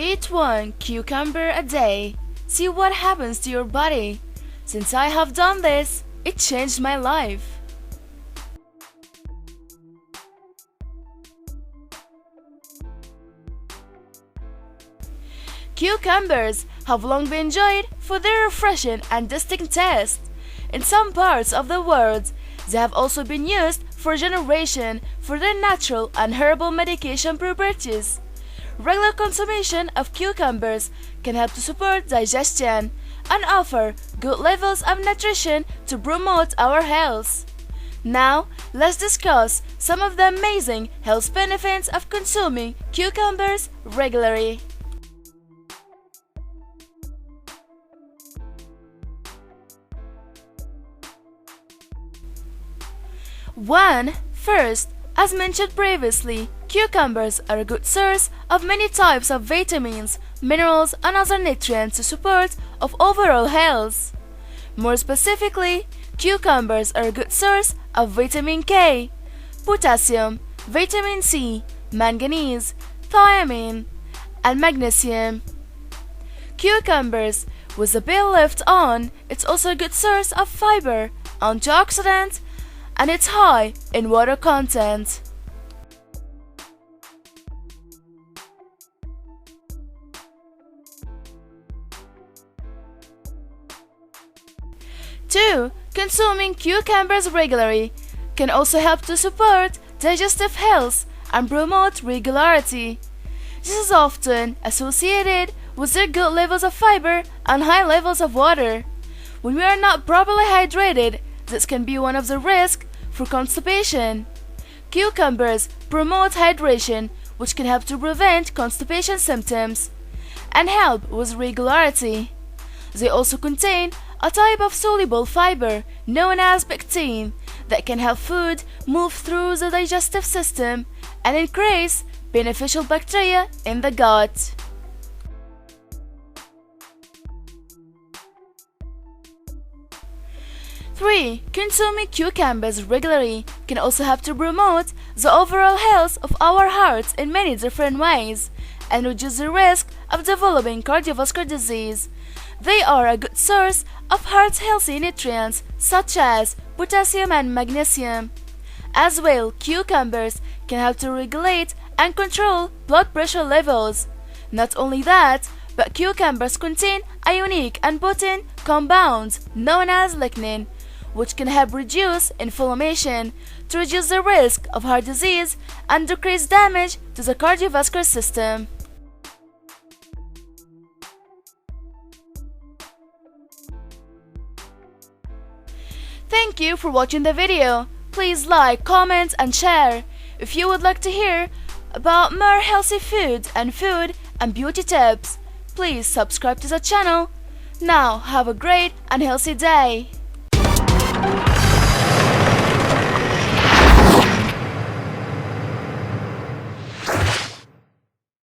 Eat one cucumber a day. See what happens to your body. Since I have done this, it changed my life. Cucumbers have long been enjoyed for their refreshing and distinct taste. In some parts of the world, they have also been used for generations for their natural and herbal medication properties. Regular consumption of cucumbers can help to support digestion and offer good levels of nutrition to promote our health. Now, let's discuss some of the amazing health benefits of consuming cucumbers regularly. 1. First, as mentioned previously, cucumbers are a good source of many types of vitamins, minerals, and other nutrients to support of overall health. More specifically, cucumbers are a good source of vitamin K, potassium, vitamin C, manganese, thiamine, and magnesium. Cucumbers, with the peel left on, it's also a good source of fiber, antioxidants, and it's high in water content. Two, consuming cucumbers regularly can also help to support digestive health and promote regularity. This is often associated with their good levels of fiber and high levels of water. When we are not properly hydrated, this can be one of the risks for constipation. Cucumbers promote hydration, which can help to prevent constipation symptoms and help with regularity. They also contain a type of soluble fiber known as pectin that can help food move through the digestive system and increase beneficial bacteria in the gut. 3. Consuming cucumbers regularly can also help to promote the overall health of our hearts in many different ways and reduce the risk of developing cardiovascular disease. They are a good source of heart-healthy nutrients such as potassium and magnesium. As well, cucumbers can help to regulate and control blood pressure levels. Not only that, but cucumbers contain a unique and potent compound known as lignin, which can help reduce inflammation to reduce the risk of heart disease and decrease damage to the cardiovascular system. Thank you for watching the video. Please like, comment, and share. If you would like to hear about more healthy food and beauty tips, please subscribe to the channel. Now have a great and healthy day.